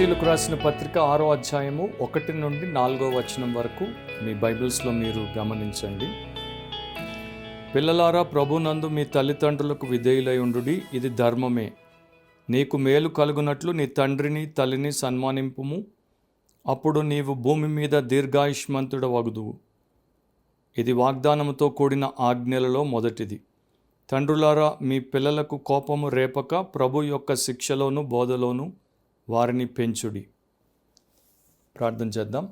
ఎఫెసీయులకు రాసిన పత్రిక 6వ అధ్యాయము 1 నుండి 4వ వచనం వరకు మీ బైబిల్స్లో మీరు గమనించండి. పిల్లలారా, ప్రభునందు మీ తల్లిదండ్రులకు విధేయులై ఉండుడి, ఇది ధర్మమే. నీకు మేలు కలుగునట్లు నీ తండ్రిని తల్లిని సన్మానింపుము, అప్పుడు నీవు భూమి మీద దీర్ఘాయుష్మంతుడవగుదువు. ఇది వాగ్దానముతో కూడిన ఆజ్ఞలలో మొదటిది. తండ్రులారా, మీ పిల్లలకు కోపము రేపక ప్రభు యొక్క శిక్షలోను బోధలోను వారిని పెంచుడి. ప్రార్థన చేద్దాం.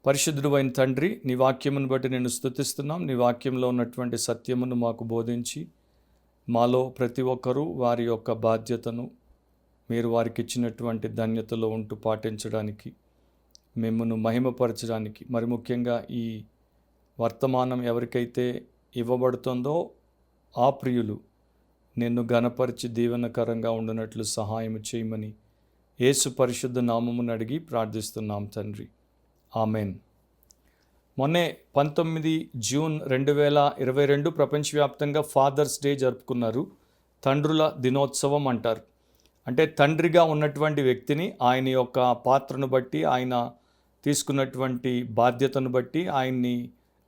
పరిశుద్ధుడు అయిన తండ్రి, నీ వాక్యమును బట్టి నేను స్తుతిస్తున్నాం. నీ వాక్యంలో ఉన్నటువంటి సత్యమును మాకు బోధించి మాలో ప్రతి ఒక్కరూ వారి యొక్క బాధ్యతను మీరు వారికి ఇచ్చినటువంటి ధన్యతలో ఉంటూ పాటించడానికి, మిమ్మల్ని మహిమపరచడానికి, మరి ముఖ్యంగా ఈ వర్తమానం ఎవరికైతే ఇవ్వబడుతుందో ఆ ప్రియులు నిన్ను ఘనపరిచి దీవెనకరంగా ఉండినట్లు సహాయం చేయమని యేసు పరిశుద్ధ నామమును అడిగి ప్రార్థిస్తున్నాం తండ్రి, ఆమెన్. మొన్నే 19 జూన్ 2022 ప్రపంచవ్యాప్తంగా ఫాదర్స్ డే జరుపుకున్నారు. తండ్రుల దినోత్సవం అంటారు. అంటే తండ్రిగా ఉన్నటువంటి వ్యక్తిని ఆయన యొక్క పాత్రను బట్టి, ఆయన తీసుకున్నటువంటి బాధ్యతను బట్టి ఆయన్ని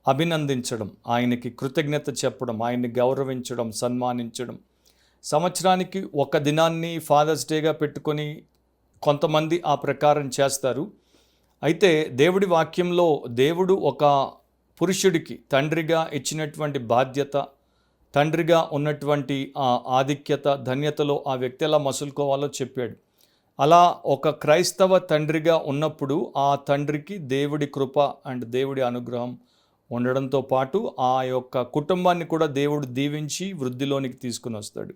అభినందించడం, ఆయనకి కృతజ్ఞత చెప్పడం, ఆయన్ని గౌరవించడం, సన్మానించడం. సంవత్సరానికి ఒక దినాన్ని ఫాదర్స్ డేగా పెట్టుకొని కొంతమంది ఆ ప్రకారం చేస్తారు. అయితే దేవుడి వాక్యంలో దేవుడు ఒక పురుషుడికి తండ్రిగా ఇచ్చినటువంటి బాధ్యత, తండ్రిగా ఉన్నటువంటి ఆ ఆధిక్యత, ధన్యతలో ఆ వ్యక్తి ఎలా మసులుకోవాలో చెప్పాడు. అలా ఒక క్రైస్తవ తండ్రిగా ఉన్నప్పుడు ఆ తండ్రికి దేవుడి కృప అండ్ దేవుడి అనుగ్రహం ఉండడంతో పాటు ఆ యొక్క కుటుంబాన్ని కూడా దేవుడు దీవించి వృద్ధిలోనికి తీసుకుని వస్తాడు.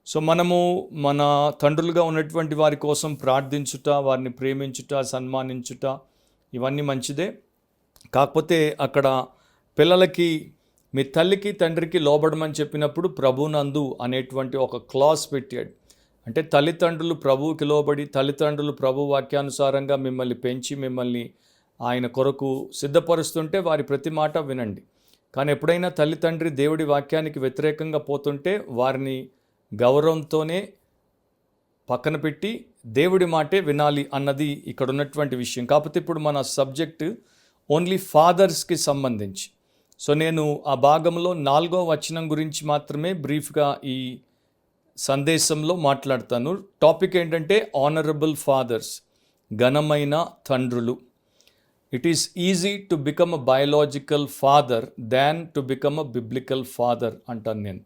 సో మనము మన తండ్రులుగా ఉన్నటువంటి వారి కోసం ప్రార్థించుట, వారిని ప్రేమించుట, సన్మానించుట ఇవన్నీ మంచిదే. కాకపోతే అక్కడ పిల్లలకి మీ తల్లికి తండ్రికి లోబడమని చెప్పినప్పుడు ప్రభునందు అనేటువంటి ఒక క్లాస్ పెట్టాడు. అంటే తల్లిదండ్రులు ప్రభువుకి లోబడి, తల్లిదండ్రులు ప్రభు వాక్యానుసారంగా మిమ్మల్ని పెంచి మిమ్మల్ని ఆయన కొరకు సిద్ధపరుస్తుంటే వారి ప్రతి మాట వినండి. కానీ ఎప్పుడైనా తల్లిదండ్రి దేవుడి వాక్యానికి వ్యతిరేకంగా పోతుంటే వారిని గౌరవంతోనే పక్కన పెట్టి దేవుడి మాటే వినాలి అన్నది ఇక్కడ ఉన్నటువంటి విషయం. కాకపోతే ఇప్పుడు మన సబ్జెక్టు ఓన్లీ ఫాదర్స్కి సంబంధించి. సో నేను ఆ భాగంలో 4వ వచనం గురించి మాత్రమే బ్రీఫ్గా ఈ సందేశంలో మాట్లాడతాను. టాపిక్ ఏంటంటే ఆనరబుల్ ఫాదర్స్, ఘనమైన తండ్రులు. It is easy to become a biological father than to become a biblical father అంటాను నేను.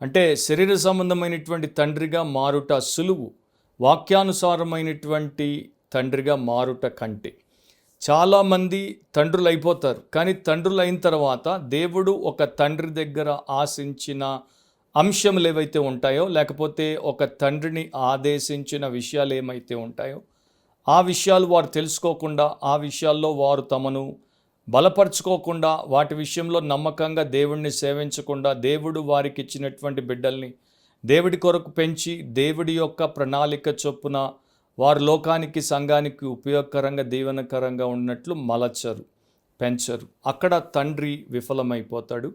అంటే శరీర సంబంధమైనటువంటి తండ్రిగా మారుట సులువు, వాక్యానుసారమైనటువంటి తండ్రిగా మారుట కంటే. చాలామంది తండ్రులు అయిపోతారు, కానీ తండ్రులు అయిన తర్వాత దేవుడు ఒక తండ్రి దగ్గర ఆశించిన అంశములు ఏవైతే ఉంటాయో, లేకపోతే ఒక తండ్రిని ఆదేశించిన విషయాలు ఏమైతే ఉంటాయో ఆ విషయాలు వారు తెలుసుకోకుండా, ఆ విషయాల్లో వారు తమను బలపరుచుకోకుండా, వాటి విషయంలో నమ్మకంగా దేవుడిని సేవించకుండా, దేవుడు వారికి ఇచ్చినటువంటి బిడ్డల్ని దేవుడి కొరకు పెంచి దేవుడి యొక్క ప్రణాళిక చొప్పున వారు లోకానికి, సంఘానికి ఉపయోగకరంగా, దీవెనకరంగా ఉన్నట్లు మలచరు, పెంచరు. అక్కడ తండ్రి విఫలమైపోతాడు.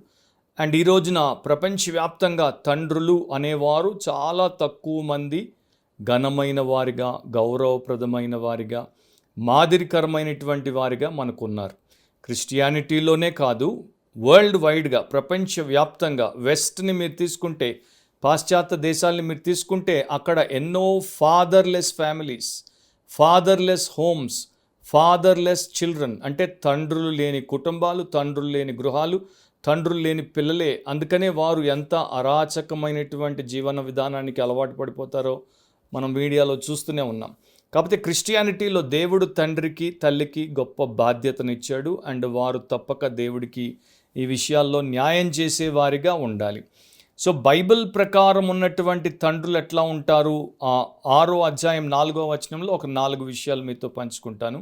అండ్ ఈ రోజున ప్రపంచవ్యాప్తంగా తండ్రులు అనేవారు చాలా తక్కువ మంది ఘనమైన వారిగా, గౌరవప్రదమైన వారిగా, మాదిరికరమైనటువంటి వారిగా మనకున్నారు. క్రిస్టియానిటీలోనే కాదు, వరల్డ్ వైడ్గా, ప్రపంచవ్యాప్తంగా, వెస్ట్ని మీరు తీసుకుంటే, పాశ్చాత్య దేశాలని మీరు తీసుకుంటే అక్కడ ఎన్నో fatherless families, fatherless homes, fatherless children. అంటే తండ్రులు లేని కుటుంబాలు, తండ్రులు లేని గృహాలు, తండ్రులు లేని పిల్లలే. అందుకనే వారు ఎంత అరాచకమైనటువంటి జీవన విధానానికి అలవాటు పడిపోతారో మనం మీడియాలో చూస్తూనే ఉన్నాం. కాకపోతే క్రిస్టియానిటీలో దేవుడు తండ్రికి, తల్లికి గొప్ప బాధ్యతనిచ్చాడు. అండ్ వారు తప్పక దేవుడికి ఈ విషయాల్లో న్యాయం చేసేవారిగా ఉండాలి. సో బైబిల్ ప్రకారం ఉన్నటువంటి తండ్రులు ఎట్లా ఉంటారు? 6వ అధ్యాయం 4వ వచనంలో ఒక 4 విషయాలు మీతో పంచుకుంటాను.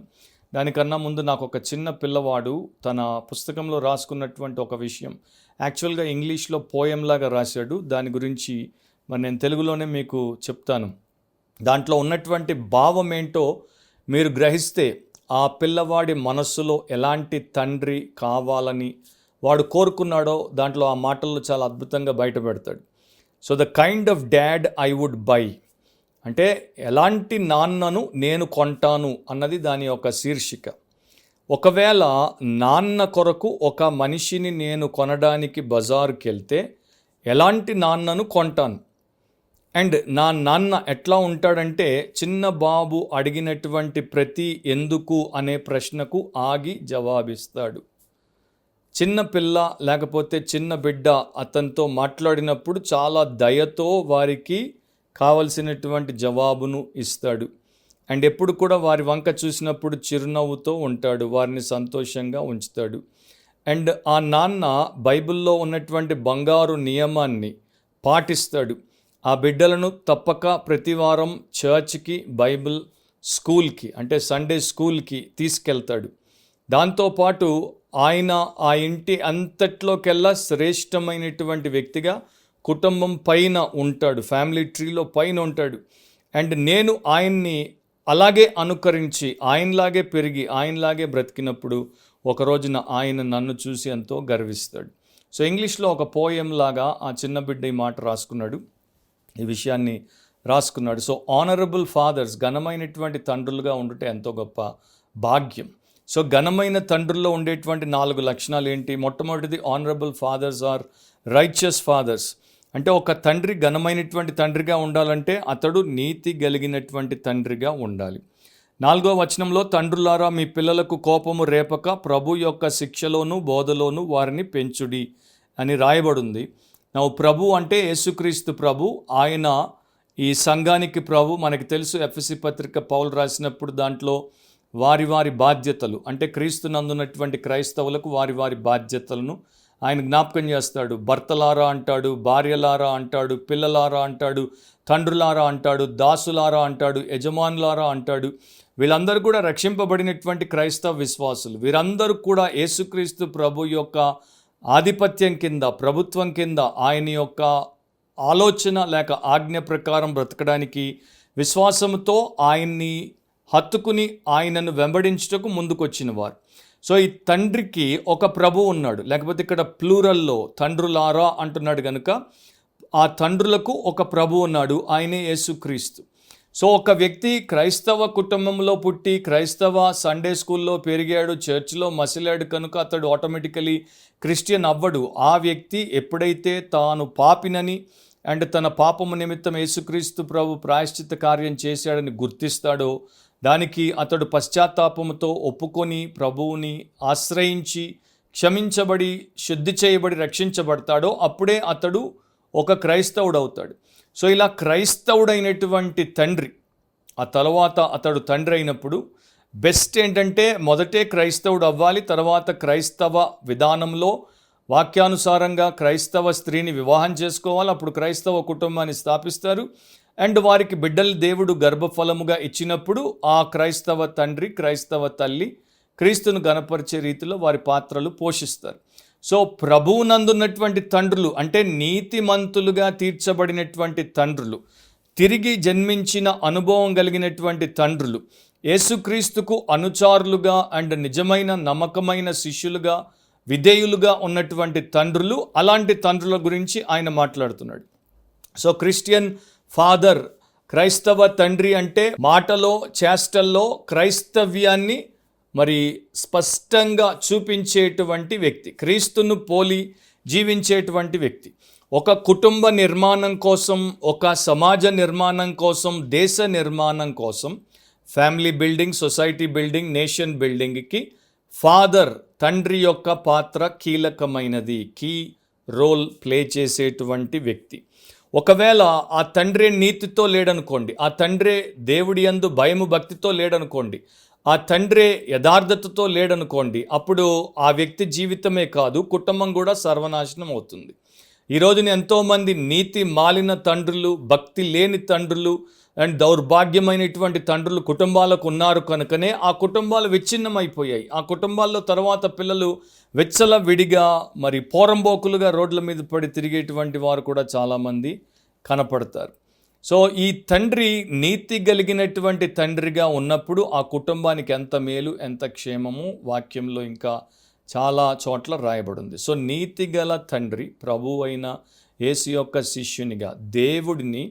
దానికన్నా ముందు నాకు ఒక చిన్న పిల్లవాడు తన పుస్తకంలో రాసుకున్నటువంటి ఒక విషయం, యాక్చువల్గా ఇంగ్లీష్లో పోయంలాగా రాశాడు. దాని గురించి మరి నేను తెలుగులోనే మీకు చెప్తాను. దాంట్లో ఉన్నటువంటి భావం ఏంటో మీరు గ్రహిస్తే ఆ పిల్లవాడి మనస్సులో ఎలాంటి తండ్రి కావాలని వాడు కోరుకున్నాడో దాంట్లో ఆ మాటల్లో చాలా అద్భుతంగా బయటపెడతాడు. So the kind of dad I would by, అంటే ఎలాంటి నాన్నను నేను కొంటాను అన్నది దాని యొక్క శీర్షిక. ఒకవేళ నాన్న కొరకు ఒక మనిషిని నేను కొనడానికి బజారుకి వెళ్తే ఎలాంటి నాన్నను కొంటాను? అండ్ నా నాన్న ఎట్లా ఉంటాడంటే, చిన్న బాబు అడిగినటువంటి ప్రతి ఎందుకు అనే ప్రశ్నకు ఆగి జవాబిస్తాడు. చిన్న పిల్ల లేకపోతే చిన్న బిడ్డ అతనితో మాట్లాడినప్పుడు చాలా దయతో వారికి కావలసినటువంటి జవాబును ఇస్తాడు. అండ్ ఎప్పుడు కూడా వారి వంక చూసినప్పుడు చిరునవ్వుతో ఉంటాడు, వారిని సంతోషంగా ఉంచుతాడు. అండ్ ఆ నాన్న బైబిల్లో ఉన్నటువంటి బంగారు నియమాన్ని పాటిస్తాడు. ఆ బిడ్డలను తప్పక ప్రతివారం చర్చ్కి, బైబిల్ స్కూల్కి అంటే సండే స్కూల్కి తీసుకెళ్తాడు. దాంతోపాటు ఆయన ఆ ఇంటి అంతట్లోకెల్లా శ్రేష్టమైనటువంటి వ్యక్తిగా కుటుంబం పైన ఉంటాడు, ఫ్యామిలీ ట్రీలో పైన ఉంటాడు. అండ్ నేను ఆయన్ని అలాగే అనుకరించి ఆయనలాగే పెరిగి ఆయనలాగే బ్రతికినప్పుడు ఒక రోజున ఆయన నన్ను చూసి ఎంతో గర్విస్తాడు. సో ఇంగ్లీష్లో ఒక పోయం లాగా ఆ చిన్న బిడ్డ ఈ మాట రాసుకున్నాడు, ఈ విషయాన్ని రాసుకున్నాడు. సో ఆనరబుల్ ఫాదర్స్, ఘనమైనటువంటి తండ్రులుగా ఉండుట ఎంతో గొప్ప భాగ్యం. సో ఘనమైన తండ్రుల్లో ఉండేటువంటి 4 లక్షణాలు ఏంటి? మొట్టమొదటిది, honourable fathers are righteous fathers. అంటే ఒక తండ్రి ఘనమైనటువంటి తండ్రిగా ఉండాలంటే అతడు నీతి కలిగినటువంటి తండ్రిగా ఉండాలి. 4వ వచనంలో, తండ్రులారా మీ పిల్లలకు కోపము రేపక ప్రభు యొక్క శిక్షలోను బోధలోను వారిని పెంచుడి అని రాయబడింది. ప్రభు అంటే యేసుక్రీస్తు ప్రభు. ఆయన ఈ సంఘానికి ప్రభు. మనకి తెలుసు ఎఫెసీ పత్రిక పౌలు రాసినప్పుడు దాంట్లో వారి వారి బాధ్యతలు అంటే క్రీస్తునందున్నటువంటి క్రైస్తవులకు వారి వారి బాధ్యతలను ఆయన జ్ఞాపకం చేస్తాడు. భర్తలారా అంటాడు, భార్యలారా అంటాడు, పిల్లలారా అంటాడు, తండ్రులారా అంటాడు, దాసులారా అంటాడు, యజమానులారా అంటాడు. వీళ్ళందరూ కూడా రక్షింపబడినటువంటి క్రైస్తవ విశ్వాసులు. వీరందరూ కూడా యేసుక్రీస్తు ప్రభు యొక్క ఆధిపత్యం కింద, ప్రభుత్వం కింద, ఆయన యొక్క ఆలోచన లేక ఆజ్ఞ ప్రకారం బ్రతకడానికి విశ్వాసంతో ఆయన్ని హత్తుకుని ఆయనను వెంబడించుటకు ముందుకొచ్చిన వారు. సో ఈ తండ్రికి ఒక ప్రభు ఉన్నాడు, లేకపోతే ఇక్కడ ప్లూరల్లో తండ్రులారా అంటున్నాడు కనుక ఆ తండ్రులకు ఒక ప్రభు ఉన్నాడు, ఆయనే యేసుక్రీస్తు. సో ఒక వ్యక్తి క్రైస్తవ కుటుంబంలో పుట్టి క్రైస్తవ సండే స్కూల్లో పెరిగాడు, చర్చ్లో మసిలాడు కనుక అతడు ఆటోమేటికలీ క్రిస్టియన్ అవ్వడు. ఆ వ్యక్తి ఎప్పుడైతే తాను పాపినని అండ్ తన పాపము నిమిత్తం యేసుక్రీస్తు ప్రభు ప్రాయశ్చిత్త కార్యం చేశాడని గుర్తిస్తాడో, దానికి అతడు పశ్చాత్తాపముతో ఒప్పుకొని ప్రభువుని ఆశ్రయించి క్షమించబడి శుద్ధి చేయబడి రక్షించబడతాడో అప్పుడే అతడు ఒక క్రైస్తవుడు అవుతాడు. సో ఇలా క్రైస్తవుడైనటువంటి తండ్రి, ఆ తర్వాత అతడు తండ్రి అయినప్పుడు బెస్ట్ ఏంటంటే మొదటే క్రైస్తవుడు అవ్వాలి, తర్వాత క్రైస్తవ విధానంలో వాక్యానుసారంగా క్రైస్తవ స్త్రీని వివాహం చేసుకోవాలి, అప్పుడు క్రైస్తవ కుటుంబాన్ని స్థాపిస్తారు. అండ్ వారికి బిడ్డలు దేవుడు గర్భఫలముగా ఇచ్చినప్పుడు ఆ క్రైస్తవ తండ్రి, క్రైస్తవ తల్లి క్రీస్తును గణపరిచే రీతిలో వారి పాత్రలు పోషిస్తారు. సో ప్రభువునందున్నటువంటి తండ్రులు అంటే నీతిమంతులుగా తీర్చబడినటువంటి తండ్రులు, తిరిగి జన్మించిన అనుభవం కలిగినటువంటి తండ్రులు, యేసుక్రీస్తుకు అనుచారులుగా అండ్ నిజమైన నమ్మకమైన శిష్యులుగా విధేయులుగా ఉన్నటువంటి తండ్రులు, అలాంటి తండ్రుల గురించి ఆయన మాట్లాడుతున్నాడు. సో క్రిస్టియన్ ఫాదర్, క్రైస్తవ తండ్రి అంటే మాటలో చేష్టల్లో క్రైస్తవ్యాన్ని మరి స్పష్టంగా చూపించేటువంటి వ్యక్తి, క్రీస్తును పోలి జీవించేటువంటి వ్యక్తి. ఒక కుటుంబ నిర్మాణం కోసం, ఒక సమాజ నిర్మాణం కోసం, దేశ నిర్మాణం కోసం, family building, society building, nation బిల్డింగ్కి ఫాదర్, తండ్రి యొక్క పాత్ర కీలకమైనది, కీ రోల్ ప్లే చేసేటువంటి వ్యక్తి. ఒకవేళ ఆ తండ్రి నీతితో లేడనుకోండి, ఆ తండ్రి దేవుడి యందు భయము భక్తితో లేడనుకోండి, ఆ తండ్రి యథార్థతతో లేడనుకోండి, అప్పుడు ఆ వ్యక్తి జీవితమే కాదు కుటుంబం కూడా సర్వనాశనం అవుతుంది. ఈరోజున ఎంతోమంది నీతి మాలిన తండ్రులు, భక్తి లేని తండ్రులు అండ్ దౌర్భాగ్యమైనటువంటి తండ్రులు కుటుంబాలకు ఉన్నారు కనుకనే ఆ కుటుంబాలు విచ్ఛిన్నమైపోయాయి. ఆ కుటుంబాల్లో తర్వాత పిల్లలు వెచ్చల విడిగా మరి పోరంబోకులుగా రోడ్ల మీద పడి తిరిగేటువంటి వారు కూడా చాలామంది కనపడతారు. సో ఈ తండ్రి నీతి కలిగినటువంటి తండ్రిగా ఉన్నప్పుడు ఆ కుటుంబానికి ఎంత మేలు, ఎంత క్షేమము వాక్యంలో ఇంకా చాలా చోట్ల రాయబడింది. సో నీతి గల తండ్రి, ప్రభువు అయిన యేసు యొక్క శిష్యునిగా దేవుడిని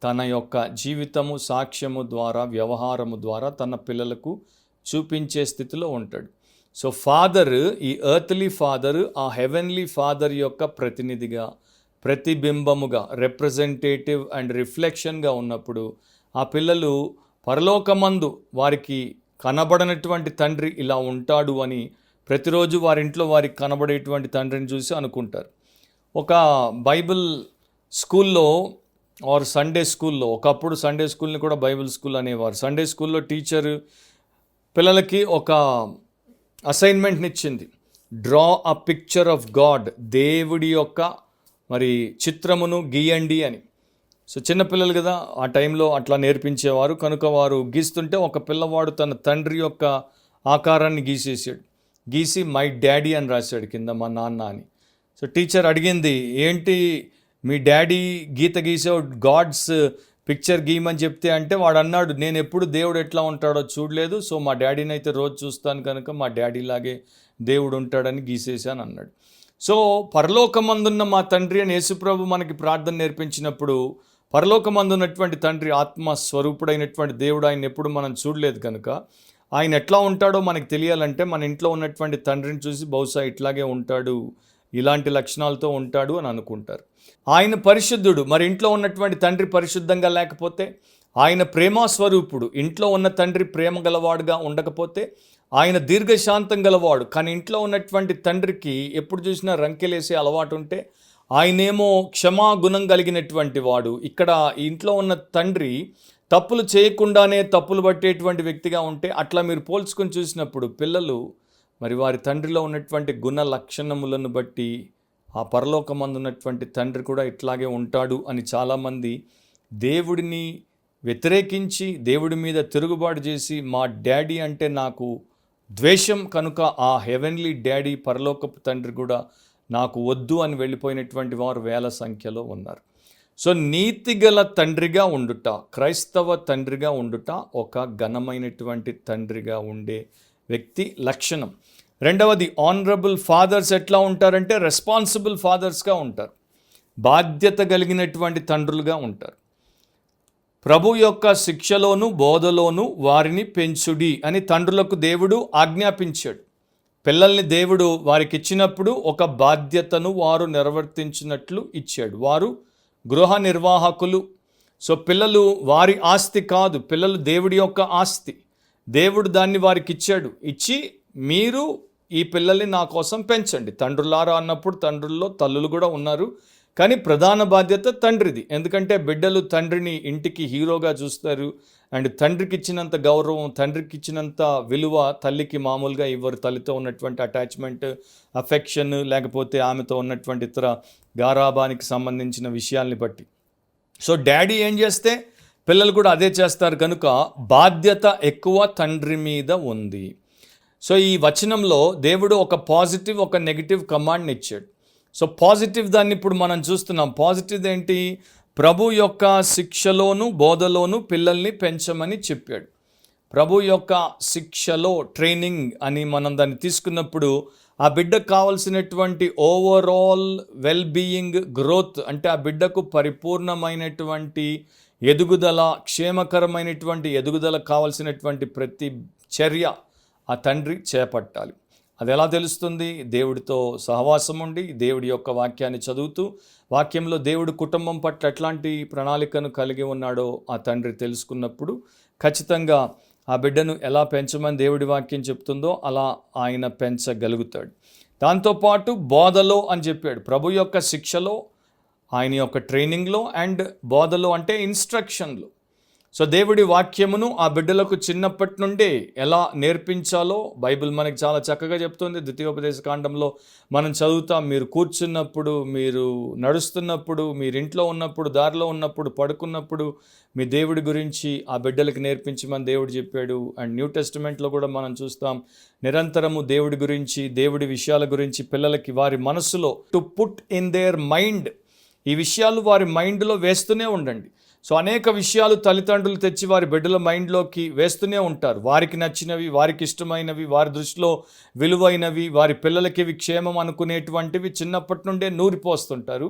తన యొక్క జీవితము, సాక్ష్యము ద్వారా, వ్యవహారము ద్వారా తన పిల్లలకు చూపించే స్థితిలో ఉంటాడు. సో ఫాదర్, ఈ ఎర్త్లీ ఫాదర్ ఆ హెవెన్లీ ఫాదర్ యొక్క ప్రతినిధిగా, ప్రతిబింబముగా, రిప్రజెంటేటివ్ అండ్ రిఫ్లెక్షన్గా ఉన్నప్పుడు ఆ పిల్లలు పరలోకమందు వారికి కనబడనటువంటి తండ్రి ఇలా ఉంటాడు అని ప్రతిరోజు వారింట్లో వారికి కనబడేటువంటి తండ్రిని చూసి అనుకుంటారు. ఒక బైబిల్ స్కూల్లో ఆర్ సండే స్కూల్లో, ఒకప్పుడు సండే స్కూల్ని కూడా బైబిల్ స్కూల్ అనేవారు. సండే స్కూల్లో టీచర్ పిల్లలకి ఒక అసైన్మెంట్ని ఇచ్చింది. Draw a picture of God, దేవుడి యొక్క మరి చిత్రమును గీయండి అని. సో చిన్నపిల్లలు కదా, ఆ టైంలో అట్లా నేర్పించేవారు. కనుక వారు గీస్తుంటే ఒక పిల్లవాడు తన తండ్రి యొక్క ఆకారాన్ని గీసేసాడు. గీసి మై డాడీ అని రాశాడు కింద, మా నాన్న అని. సో టీచర్ అడిగింది, ఏంటి మీ డాడీ గీత గీసావు, గాడ్స్ పిక్చర్ గీయమని చెప్తే అంటే వాడు అన్నాడు, నేను ఎప్పుడు దేవుడు ఎట్లా ఉంటాడో చూడలేదు, సో మా డాడీని అయితే రోజు చూస్తాను కనుక మా డాడీలాగే దేవుడు ఉంటాడని గీసేసాను అన్నాడు. సో పరలోకమందున్న మా తండ్రి అని యేసుప్రభు మనకి ప్రార్థన నేర్పించినప్పుడు, పరలోకమందున్నటువంటి తండ్రి ఆత్మ స్వరూపుడైనటువంటి దేవుడు, ఆయన ఎప్పుడు మనం చూడలేదు కనుక ఆయన ఎట్లా ఉంటాడో మనకు తెలియాలంటే మన ఇంట్లో ఉన్నటువంటి తండ్రిని చూసి బహుశా ఇట్లాగే ఉంటాడు, ఇలాంటి లక్షణాలతో ఉంటాడు అని అనుకుంటారు. ఆయన పరిశుద్ధుడు, మరి ఇంట్లో ఉన్నటువంటి తండ్రి పరిశుద్ధంగా లేకపోతే, ఆయన ప్రేమాస్వరూపుడు, ఇంట్లో ఉన్న తండ్రి ప్రేమ గలవాడుగా ఉండకపోతే, ఆయన దీర్ఘశాంతం గలవాడు, కానీ ఇంట్లో ఉన్నటువంటి తండ్రికి ఎప్పుడు చూసినా రంకెలేసే అలవాటు ఉంటే, ఆయనేమో క్షమాగుణం కలిగినటువంటి వాడు. ఇక్కడ ఇంట్లో ఉన్న తండ్రి తప్పులు చేయకుండానే తప్పులు పట్టేటువంటి వ్యక్తిగా ఉంటే, అట్లా మీరు పోల్చుకొని చూసినప్పుడు పిల్లలు మరి వారి తండ్రిలో ఉన్నటువంటి గుణ లక్షణములను బట్టి ఆ పరలోకమందున్నటువంటి తండ్రి కూడా ఇట్లాగే ఉంటాడు అని చాలామంది దేవుడిని వ్యతిరేకించి, దేవుడి మీద తిరుగుబాటు చేసి, మా డాడీ అంటే నాకు ద్వేషం కనుక ఆ హెవెన్లీ డాడీ, పరలోకపు తండ్రి కూడా నాకు వద్దు అని వెళ్ళిపోయినటువంటి వారు వేల సంఖ్యలో ఉన్నారు. సో నీతిగల తండ్రిగా ఉండుట, క్రైస్తవ తండ్రిగా ఉండుట ఒక ఘనమైనటువంటి తండ్రిగా ఉండే వ్యక్తి లక్షణం. రెండవది, ఆనరబుల్ ఫాదర్స్ ఎట్లా ఉంటారంటే రెస్పాన్సిబుల్ ఫాదర్స్గా ఉంటారు, బాధ్యత కలిగినటువంటి తండ్రులుగా ఉంటారు. ప్రభు యొక్క శిక్షలోను బోధలోను వారిని పెంచుడి అని తండ్రులకు దేవుడు ఆజ్ఞాపించాడు. పిల్లల్ని దేవుడు వారికి ఇచ్చినప్పుడు ఒక బాధ్యతను వారు నిర్వర్తించినట్లు ఇచ్చాడు. వారు గృహ నిర్వాహకులు. సో పిల్లలు వారి ఆస్తి కాదు, పిల్లలు దేవుడి యొక్క ఆస్తి. దేవుడు దాన్ని వారికి ఇచ్చాడు. ఇచ్చి మీరు ఈ పిల్లల్ని నా కోసం పెంచండి. తండ్రులారా అన్నప్పుడు తండ్రుల్లో తల్లులు కూడా ఉన్నారు, కానీ ప్రధాన బాధ్యత తండ్రిది. ఎందుకంటే బిడ్డలు తండ్రిని ఇంటికి హీరోగా చూస్తారు. అండ్ తండ్రికి ఇచ్చినంత గౌరవం, తండ్రికి ఇచ్చినంత విలువ తల్లికి మామూలుగా ఇవ్వరు. తల్లితో ఉన్నటువంటి అటాచ్మెంట్, అఫెక్షన్, లేకపోతే ఆమెతో ఉన్నటువంటి ఇతర గారాబానికి సంబంధించిన విషయాల్ని బట్టి. సో డాడీ ఏం చేస్తే పిల్లలు కూడా అదే చేస్తారు కనుక బాధ్యత ఎక్కువ తండ్రి మీద ఉంది. సో ఈ వచనంలో దేవుడు ఒక పాజిటివ్, ఒక నెగిటివ్ కమాండ్ని ఇచ్చాడు. సో పాజిటివ్ దాన్ని ఇప్పుడు మనం చూస్తున్నాం. పాజిటివ్ ఏంటి? ప్రభు యొక్క శిక్షలోను బోధలోను పిల్లల్ని పెంచమని చెప్పాడు. ప్రభు యొక్క శిక్షలో ట్రైనింగ్ అని మనం దాన్ని తీసుకున్నప్పుడు ఆ బిడ్డకు కావాల్సినటువంటి ఓవరాల్ వెల్ బీయింగ్, గ్రోత్, అంటే ఆ బిడ్డకు పరిపూర్ణమైనటువంటి ఎదుగుదల, క్షేమకరమైనటువంటి ఎదుగుదల కావాల్సినటువంటి ప్రతి చర్య ఆ తండ్రి చేపట్టాలి. అది ఎలా తెలుస్తుంది? దేవుడితో సహవాసం ఉండి, దేవుడి యొక్క వాక్యాన్ని చదువుతూ, వాక్యంలో దేవుడు కుటుంబం పట్ల ఎట్లాంటి ప్రణాళికను కలిగి ఉన్నాడో ఆ తండ్రి తెలుసుకున్నప్పుడు ఖచ్చితంగా ఆ బిడ్డను ఎలా పెంచమని దేవుడి వాక్యం చెప్తుందో అలా ఆయన పెంచగలుగుతాడు. దాంతోపాటు బోధలో అని చెప్పాడు. ప్రభు యొక్క శిక్షలో, ఆయన యొక్క ట్రైనింగ్లో, అండ్ బోధలో అంటే ఇన్స్ట్రక్షన్లో. సో దేవుడి వాక్యమును ఆ బిడ్డలకు చిన్నప్పటి నుండే ఎలా నేర్పించాలో బైబిల్ మనకి చాలా చక్కగా చెప్తుంది. ద్వితీయోపదేశ కాండంలో మనం చదువుతాం, మీరు కూర్చున్నప్పుడు, మీరు నడుస్తున్నప్పుడు, మీరు ఇంట్లో ఉన్నప్పుడు, దారిలో ఉన్నప్పుడు, పడుకున్నప్పుడు మీ దేవుడి గురించి ఆ బిడ్డలకు నేర్పించమని దేవుడు చెప్పాడు. అండ్ న్యూ టెస్టిమెంట్లో కూడా మనం చూస్తాం, నిరంతరము దేవుడి గురించి, దేవుడి విషయాల గురించి పిల్లలకి వారి మనసులో to put in their mind, ఈ విషయాలు వారి మైండ్లో వేస్తూనే ఉండండి. సో అనేక విషయాలు తల్లిదండ్రులు తెచ్చి వారి బిడ్డల మైండ్లోకి వేస్తూనే ఉంటారు. వారికి నచ్చినవి, వారికి ఇష్టమైనవి, వారి దృష్టిలో విలువైనవి, వారి పిల్లలకి ఇవి క్షేమం అనుకునేటువంటివి చిన్నప్పటి నుండే నూరిపోస్తుంటారు.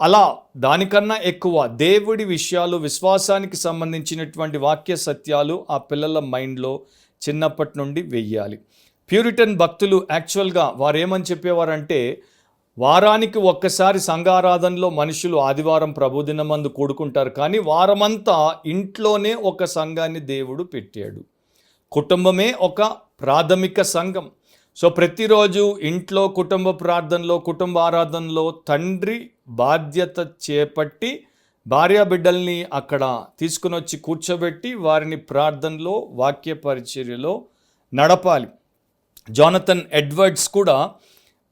అలా దానికన్నా ఎక్కువ దేవుడి విషయాలు, విశ్వాసానికి సంబంధించినటువంటి వాక్య సత్యాలు ఆ పిల్లల మైండ్లో చిన్నప్పటి నుండి వెయ్యాలి. ప్యూరిటన్ భక్తులు యాక్చువల్గా వారు ఏమని చెప్పేవారంటే, వారానికి ఒక్కసారి సంఘారాధనలో మనుషులు ఆదివారం ప్రభుదినమందు కూడుకుంటారు, కానీ వారమంతా ఇంట్లోనే ఒక సంఘాన్ని దేవుడు పెట్టాడు. కుటుంబమే ఒక ప్రాథమిక సంఘం. సో ప్రతిరోజు ఇంట్లో కుటుంబ ప్రార్థనలో, కుటుంబ ఆరాధనలో తండ్రి బాధ్యత చేపట్టి భార్యాబిడ్డల్ని అక్కడ తీసుకుని వచ్చి కూర్చోబెట్టి వారిని ప్రార్థనలో, వాక్య పరిచర్యలో నడపాలి. జోనథన్ ఎడ్వర్డ్స్ కూడా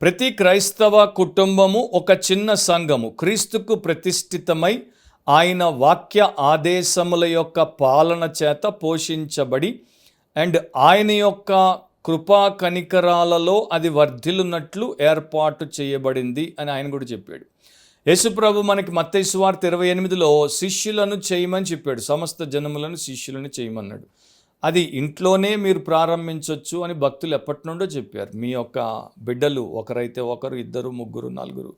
ప్రతి క్రైస్తవ కుటుంబము ఒక చిన్న సంఘము, క్రీస్తుకు ప్రతిష్ఠితమై ఆయన వాక్య ఆదేశముల యొక్క పాలన చేత పోషించబడి అండ్ ఆయన యొక్క కృపా కనికరాలలో అది వర్ధిల్లునట్లు ఏర్పాటు చేయబడింది అని ఆయన కూడా చెప్పాడు. యేసుప్రభు మనకి మత్తయి సువార్త 28లో శిష్యులను చేయమని చెప్పాడు. సమస్త జనములను శిష్యులను చేయమన్నాడు. అది ఇంట్లోనే మీరు ప్రారంభించవచ్చు అని భక్తులు ఎప్పటి నుండో చెప్పారు. మీ యొక్క బిడ్డలు ఒకరైతే ఒకరు, ఇద్దరు, ముగ్గురు, నలుగురు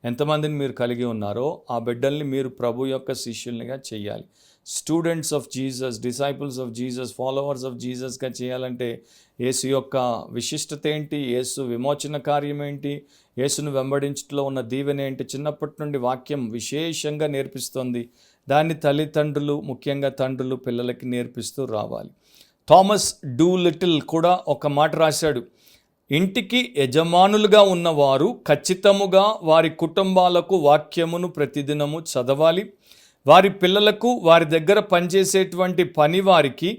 ఎంతమందిని మీరు కలిగి ఉన్నారో ఆ బిడ్డల్ని మీరు ప్రభు యొక్క శిష్యుల్నిగా చేయాలి. Students of Jesus, disciples of Jesus, followers of జీసస్గా చేయాలంటే యేసు యొక్క విశిష్టత ఏంటి, యేసు విమోచన కార్యం ఏంటి, యేసును వెంబడించట్లో ఉన్న దీవెన ఏంటి, చిన్నప్పటి నుండి వాక్యం విశేషంగా నేర్పిస్తుంది. దాన్ని తల్లిదండ్రులు, ముఖ్యంగా తండ్రులు పిల్లలకి నేర్పిస్తూ రావాలి. థామస్ డూ లిటిల్ కూడా ఒక మాట రాశాడు, ఇంటికి యజమానులుగా ఉన్నవారు ఖచ్చితముగా వారి కుటుంబాలకు వాక్యమును ప్రతిదినము చదవాలి. వారి పిల్లలకు వారి దగ్గర పనిచేసేటువంటి పని వారికి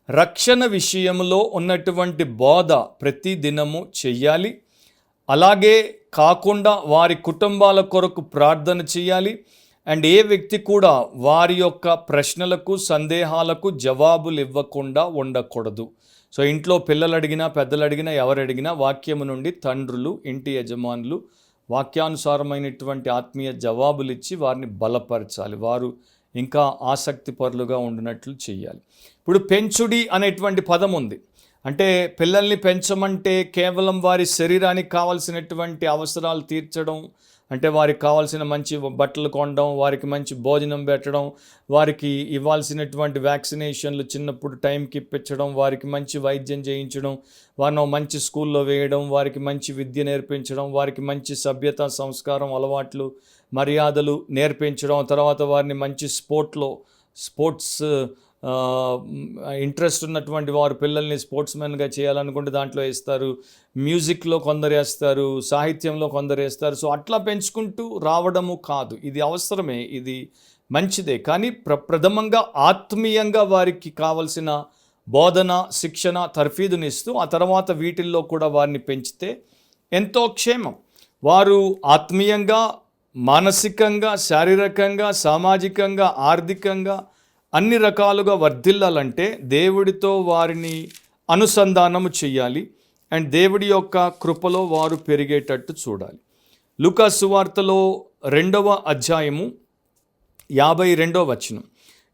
రక్షణ విషయంలో ఉన్నటువంటి బోధ ప్రతి దినము చెయ్యాలి. అలాగే కాకుండా వారి కుటుంబాల కొరకు ప్రార్థన చేయాలి. అండ్ ఏ వ్యక్తి కూడా వారి యొక్క ప్రశ్నలకు, సందేహాలకు జవాబులు ఇవ్వకుండా ఉండకూడదు. సో ఇంట్లో పిల్లలు అడిగినా, పెద్దలు అడిగినా, ఎవరు అడిగినా వాక్యము నుండి తండ్రులు, ఇంటి యజమానులు వాక్యానుసారమైనటువంటి ఆత్మీయ జవాబులు ఇచ్చి వారిని బలపరచాలి. వారు ఇంకా ఆసక్తిపరులుగా ఉండినట్లు చేయాలి. ఇప్పుడు పెంచుడి అనేటువంటి పదం ఉంది. అంటే పిల్లల్ని పెంచమంటే కేవలం వారి శరీరానికి కావాల్సినటువంటి అవసరాలు తీర్చడం, అంటే వారికి కావాల్సిన మంచి బట్టలు కొనడం, వారికి మంచి భోజనం పెట్టడం, వారికి ఇవ్వాల్సినటువంటి వ్యాక్సినేషన్లు చిన్నప్పుడు టైంకి ఇప్పించడం, వారికి మంచి వైద్యం చేయించడం, వారిని మంచి స్కూల్లో వేయడం, వారికి మంచి విద్య నేర్పించడం, వారికి మంచి సభ్యత, సంస్కారం, అలవాట్లు, మర్యాదలు నేర్పించడం, తర్వాత వారిని మంచి స్పోర్ట్స్ ఇంట్రెస్ట్ ఉన్నటువంటి వారు పిల్లల్ని స్పోర్ట్స్మెన్గా చేయాలనుకుంటే దాంట్లో వేస్తారు, మ్యూజిక్లో కొందరు వేస్తారు, సాహిత్యంలో కొందరు వేస్తారు. సో అట్లా పెంచుకుంటూ రావడము కాదు, ఇది అవసరమే, ఇది మంచిదే. కానీ ప్రథమంగా ఆత్మీయంగా వారికి కావలసిన బోధన, శిక్షణ, తర్ఫీదునిస్తూ ఆ తర్వాత వీటిల్లో కూడా వారిని పెంచితే ఎంతో క్షేమం. వారు ఆత్మీయంగా, మానసికంగా, శారీరకంగా, సామాజికంగా, ఆర్థికంగా అన్ని రకాలుగా వర్ధిల్లాలంటే దేవుడితో వారిని అనుసంధానము చెయ్యాలి. అండ్ దేవుడి యొక్క కృపలో వారు పెరిగేటట్టు చూడాలి. లూకా సువార్తలో 2వ అధ్యాయము 52వ వచనం,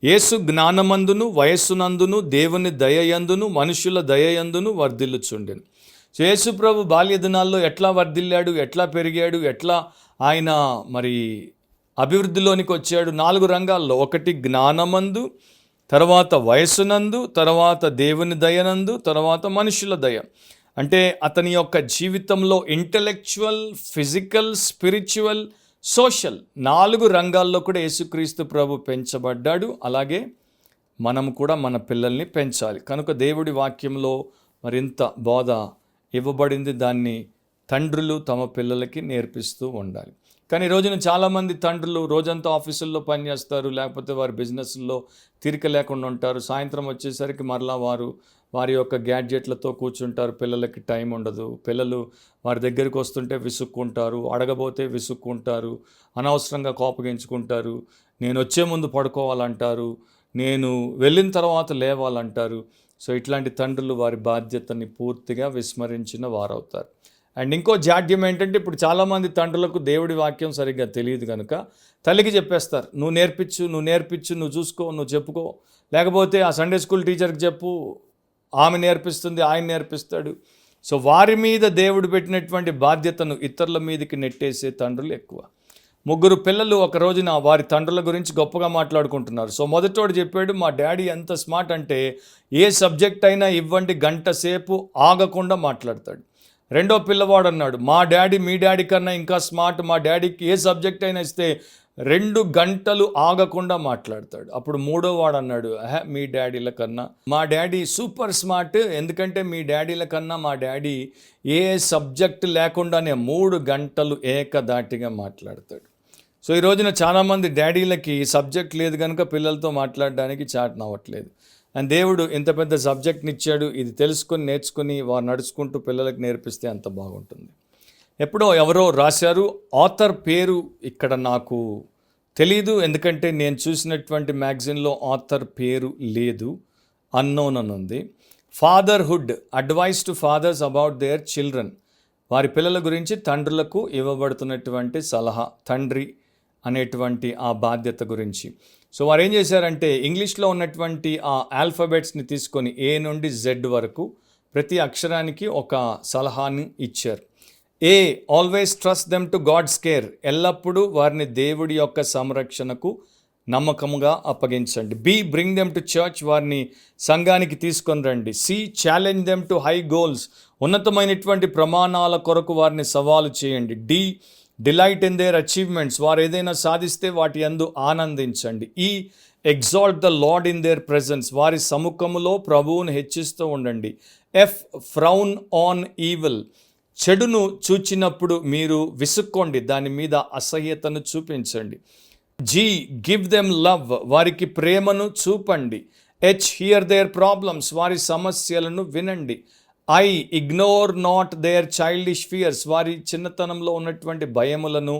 యేసు జ్ఞానమందును వయస్సునందును దేవుని దయయందును మనుషుల దయయందును వర్ధిల్లుచుండెను. సో యేసు ప్రభు బాల్య దినాల్లో ఎట్లా వర్ధిల్లాడు, ఎట్లా పెరిగాడు, ఎట్లా ఆయన మరి అభివృద్ధిలోనికి వచ్చాడు? 4 రంగాల్లో. ఒకటి జ్ఞానమందు, తర్వాత వయస్సునందు, తర్వాత దేవుని దయనందు, తర్వాత మనుషుల దయ. అంటే అతని యొక్క జీవితంలో ఇంటలెక్చువల్, ఫిజికల్, స్పిరిచువల్, సోషల్ 4 రంగాల్లో కూడా యేసుక్రీస్తు ప్రభు పెంచబడ్డాడు. అలాగే మనం కూడా మన పిల్లల్ని పెంచాలి. కనుక దేవుడి వాక్యంలో మరింత బోధ ఇవ్వబడింది. దాన్ని తండ్రులు తమ పిల్లలకి నేర్పిస్తూ ఉండాలి. కానీ ఈ రోజున చాలామంది తండ్రులు రోజంతా ఆఫీసుల్లో పనిచేస్తారు, లేకపోతే వారి బిజినెస్లో తీరిక లేకుండా ఉంటారు. సాయంత్రం వచ్చేసరికి మరలా వారి యొక్క గ్యాడ్జెట్లతో కూర్చుంటారు. పిల్లలకి టైం ఉండదు. పిల్లలు వారి దగ్గరికి వస్తుంటే విసుక్కుంటారు, అడగబోతే విసుక్కుంటారు, అనవసరంగా కోపగించుకుంటారు, నేను వచ్చే ముందు పడుకోవాలంటారు, నేను వెళ్ళిన తర్వాత లేవాలంటారు. సో ఇట్లాంటి తండ్రులు వారి బాధ్యతని పూర్తిగా విస్మరించిన వారవుతారు. అండ్ ఇంకో జాడ్యం ఏంటంటే, ఇప్పుడు చాలామంది తండ్రులకు దేవుడి వాక్యం సరిగ్గా తెలియదు కనుక తల్లికి చెప్పేస్తారు, నువ్వు నేర్పించు, నువ్వు చూసుకో, నువ్వు చెప్పుకో, లేకపోతే ఆ సండే స్కూల్ టీచర్కి చెప్పు, ఆమె నేర్పిస్తుంది, ఆయన నేర్పిస్తాడు. సో వారి మీద దేవుడు పెట్టినటువంటి బాధ్యతను ఇతరుల మీదకి నెట్టేసే తండ్రులు ఎక్కువ. ముగ్గురు పిల్లలు ఒక రోజున వారి తండ్రుల గురించి గొప్పగా మాట్లాడుకుంటున్నారు. సో మొదటోడు చెప్పాడు, మా డాడీ ఎంత స్మార్ట్ అంటే ఏ సబ్జెక్ట్ అయినా ఇవ్వండి గంట సేపు ఆగకుండా మాట్లాడతాడు. రెండో పిల్లవాడు అన్నాడు, మా డాడీ మీ డాడీ కన్నా ఇంకా స్మార్ట్, మా డాడీకి ఏ సబ్జెక్ట్ అయినా ఇస్తే 2 గంటలు ఆగకుండా మాట్లాడతాడు. అప్పుడు మూడో వాడు అన్నాడు, మీ డాడీల కన్నా మా డాడీ సూపర్ స్మార్ట్, ఎందుకంటే మీ డాడీల కన్నా మా డాడీ ఏ సబ్జెక్ట్ లేకుండానే 3 గంటలు ఏకధాటిగా మాట్లాడతాడు. సో ఈ రోజున చాలామంది డాడీలకి సబ్జెక్ట్ లేదు కనుక పిల్లలతో మాట్లాడడానికి చాటనవ్వట్లేదు. అండ్ దేవుడు ఇంత పెద్ద సబ్జెక్ట్ని ఇచ్చాడు, ఇది తెలుసుకొని నేర్చుకుని వారు నడుచుకుంటూ పిల్లలకు నేర్పిస్తే అంత బాగుంటుంది. ఎప్పుడో ఎవరో రాశారు, ఆథర్ పేరు ఇక్కడ నాకు తెలీదు, ఎందుకంటే నేను చూసినటువంటి మ్యాగజైన్లో ఆథర్ పేరు లేదు, అన్నోన్ అని ఉంది. Fatherhood, advice to fathers about their children, వారి పిల్లల గురించి తండ్రులకు ఇవ్వబడుతున్నటువంటి సలహా, తండ్రి అనేటువంటి ఆ బాధ్యత గురించి. సో వారు ఏం చేశారంటే ఇంగ్లీష్లో ఉన్నటువంటి ఆ ఆల్ఫాబెట్స్ని తీసుకొని ఏ నుండి జెడ్ వరకు ప్రతి అక్షరానికి ఒక సలహాని ఇచ్చారు. A, always trust them to God's care, ఎల్లప్పుడూ వారిని దేవుడి యొక్క సంరక్షణకు నమ్మకంగా అప్పగించండి. B, bring them to church, వారిని సంఘానికి తీసుకొని రండి. C, challenge them to high goals, ఉన్నతమైనటువంటి ప్రమాణాల కొరకు వారిని సవాలు చేయండి. D, delight in their achievements, వారు ఏదైనా సాధిస్తే వాటి యందు ఆనందించండి. E, exalt the Lord in their presence, వారి సముఖములో ప్రభువును హెచ్చిస్తూ ఉండండి. ఎఫ్, ఫ్రౌన్ ఆన్ ఈవిల్, చెడును చూచినప్పుడు మీరు విసుక్కోండి, దాని మీద అసహ్యతను చూపించండి. జీ, గివ్ దెమ్ లవ్, వారికి ప్రేమను చూపండి. హెచ్, హియర్ దేర్ ప్రాబ్లమ్స్, వారి సమస్యలను వినండి. I, ignore not their childish fears, వారి చిన్నతనంలో ఉన్నటువంటి భయములను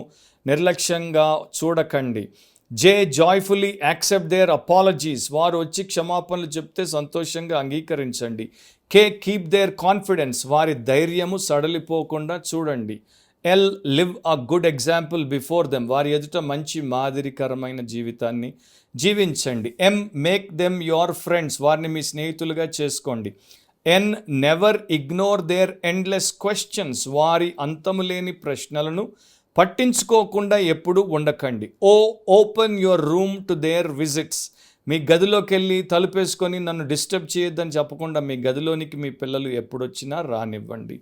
నిర్లక్ష్యంగా చూడకండి. J, joyfully accept their apologies, వారు వచ్చి క్షమాపణలు చెప్తే సంతోషంగా అంగీకరించండి. కే, కీప్ దేర్ కాన్ఫిడెన్స్, వారి ధైర్యము సడలిపోకుండా చూడండి. L, live a good example before them, వారి ఎదుట మంచి మాదిరికరమైన జీవితాన్ని జీవించండి. M, make them your friends, వారిని మీ స్నేహితులుగా చేసుకోండి. N, never ignore their endless questions, వారి అంతము లేని ప్రశ్నలను పట్టించుకోకుండా ఎప్పుడు ఉండకండి. O, open your room to their visits, మీ గదిలోకి వెళ్ళి తలుపేసుకొని నన్ను డిస్టర్బ్ చేయొద్దని చెప్పకుండా మీ గదిలోనికి మీ పిల్లలు ఎప్పుడొచ్చినా రానివ్వండి.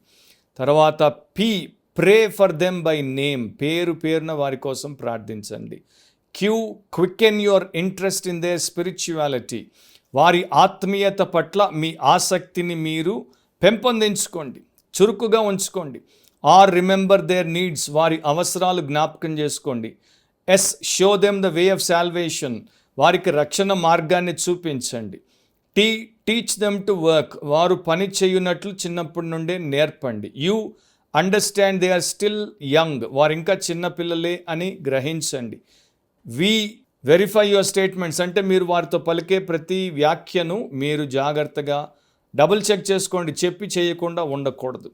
తర్వాత P, pray for them by name, పేరు పేరున వారి కోసం ప్రార్థించండి. Q, quicken your interest in their spirituality, వారి ఆత్మీయత పట్ల మీ ఆసక్తిని మీరు పెంపొందించుకోండి, చురుకుగా ఉంచుకోండి. ఆర్, రిమెంబర్ దేర్ నీడ్స్, వారి అవసరాలు జ్ఞాపకం చేసుకోండి. S, show them the way of salvation, వారికి రక్షణ మార్గాన్ని చూపించండి. T, teach them to work, వారు పని చేయునట్లు చిన్నప్పటి నుండే నేర్పండి. U, understand they are still young, వారు ఇంకా చిన్నపిల్లలే అని గ్రహించండి. వి, వెరిఫై యువర్ స్టేట్మెంట్స్, అంటే మీరు వారితో పలికే ప్రతి వ్యాఖ్యను మీరు జాగ్రత్తగా డబుల్ చెక్ చేసుకోండి, చెప్పి చేయకుండా ఉండకూడదు.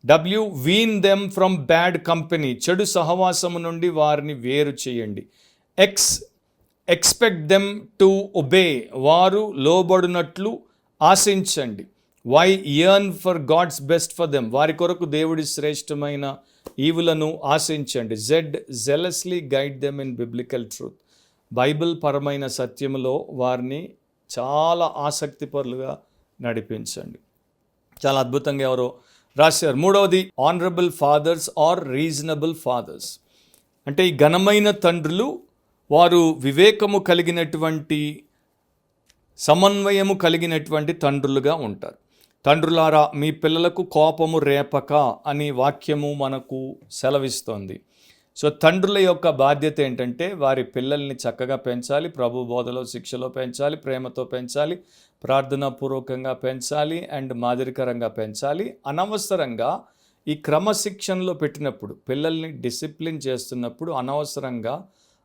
W, wean them from bad company, చెడు సహవాసము నుండి వారిని వేరు చేయండి. X, expect them to obey, వారు లోబడినట్లు ఆశించండి. Y, yearn for God's best for them, వారి కొరకు దేవుడి శ్రేష్టమైన ఈవులను ఆశించండి. Z, zealously guide them in biblical truth, Bible పరమైన సత్యములో వారిని చాలా ఆసక్తిపరులుగా నడిపించండి. చాలా అద్భుతంగా ఎవరో రాశారు. మూడవది, honourable fathers are reasonable fathers, అంటే ఈ ఘనమైన తండ్రులు వారు వివేకము కలిగినటువంటి, సమన్వయము కలిగినటువంటి తండ్రులుగా ఉంటారు. తండ్రులారా మీ పిల్లలకు కోపము రేపక అని వాక్యము మనకు సెలవిస్తోంది. సో తండ్రుల యొక్క బాధ్యత ఏంటంటే వారి పిల్లల్ని చక్కగా పెంచాలి, ప్రభు బోధలో శిక్షలో పెంచాలి, ప్రేమతో పెంచాలి, ప్రార్థనాపూర్వకంగా పెంచాలి అండ్ మాదిరికరంగా పెంచాలి. అనవసరంగా ఈ క్రమశిక్షణలో పెట్టినప్పుడు, పిల్లల్ని డిసిప్లిన్ చేస్తున్నప్పుడు అనవసరంగా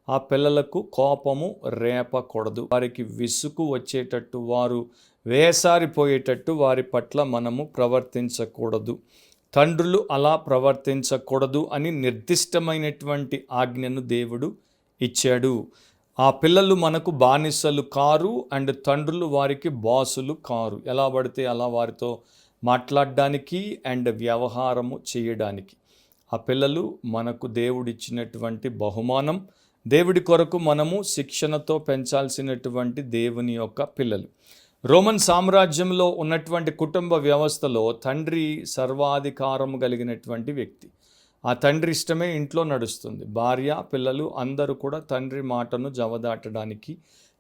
ఆ పిల్లలకు కోపము రేపకూడదు. వారికి విసుగు వచ్చేటట్టు, వారు వేసారిపోయేటట్టు వారి పట్ల మనము ప్రవర్తించకూడదు. తండ్రులు అలా ప్రవర్తించకూడదు అని నిర్దిష్టమైనటువంటి ఆజ్ఞను దేవుడు ఇచ్చాడు. ఆ పిల్లలు మనకు బానిసలు కారు అండ్ తండ్రులు వారికి బాసులు కారు. ఎలా పడితే అలా వారితో మాట్లాడడానికి అండ్ వ్యవహారము చేయడానికి. ఆ పిల్లలు మనకు దేవుడిచ్చినటువంటి బహుమానం. దేవుడి కొరకు మనము శిక్షణతో పెంచాల్సినటువంటి దేవుని యొక్క పిల్లలు. రోమన్ సామ్రాజ్యంలో ఉన్నటువంటి కుటుంబ వ్యవస్థలో తండ్రి సర్వాధికారం కలిగినటువంటి వ్యక్తి. ఆ తండ్రి ఇష్టమే ఇంట్లో నడుస్తుంది. భార్య, పిల్లలు అందరూ కూడా తండ్రి మాటను జవదాటడానికి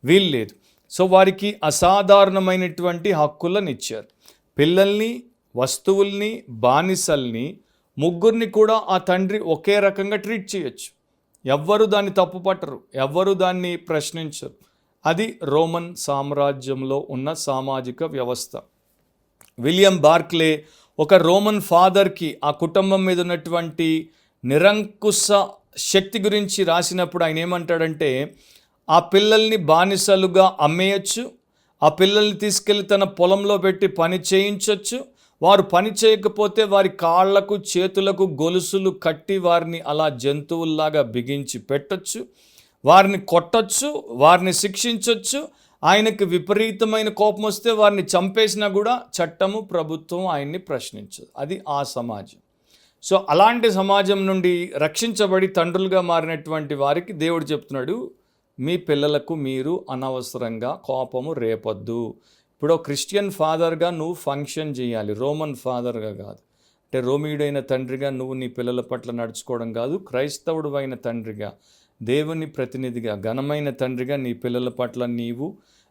వీల్లేదు. సో వారికి అసాధారణమైనటువంటి హక్కులను ఇచ్చారు. పిల్లల్ని, వస్తువుల్ని, బానిసల్ని ముగ్గురిని కూడా ఆ తండ్రి ఒకే రకంగా ట్రీట్ చేయొచ్చు. ఎవ్వరు దాన్ని తప్పు పట్టరు, ఎవ్వరు దాన్ని ప్రశ్నించరు. అది రోమన్ సామ్రాజ్యంలో ఉన్న సామాజిక వ్యవస్థ. విలియం బార్క్లే ఒక రోమన్ ఫాదర్కి ఆ కుటుంబం మీద ఉన్నటువంటి నిరంకుశ శక్తి గురించి రాసినప్పుడు ఆయన ఏమంటాడంటే, ఆ పిల్లల్ని బానిసలుగా అమ్మేయచ్చు, ఆ పిల్లల్ని తీసుకెళ్ళి తన పొలంలో పెట్టి పని చేయించవచ్చు, వారు పని చేయకపోతే వారి కాళ్లకు చేతులకు గొలుసులు కట్టి వారిని అలా జంతువుల్లాగా బిగించి పెట్టచ్చు, వారిని కొట్టచ్చు, వారిని శిక్షించవచ్చు. ఆయనకు విపరీతమైన కోపం వస్తే వారిని చంపేసినా కూడా చట్టము, ప్రభుత్వం ఆయన్ని ప్రశ్నించదు. అది ఆ సమాజం. సో అలాంటి సమాజం నుండి రక్షించబడి తండ్రులుగా మారినటువంటి వారికి దేవుడు చెప్తున్నాడు, మీ పిల్లలకు మీరు అనవసరంగా కోపము రేపొద్దు. ఇప్పుడు క్రిస్టియన్ ఫాదర్గా నువ్వు ఫంక్షన్ చేయాలి, రోమన్ ఫాదర్గా కాదు. అంటే రోమీయుడైన తండ్రిగా నువ్వు నీ పిల్లల పట్ల నడుచుకోవడం కాదు, క్రైస్తవుడు అయిన తండ్రిగా, దేవుని ప్రతినిధిగా, ఘనమైన తండ్రిగా నీ పిల్లల పట్ల నీవు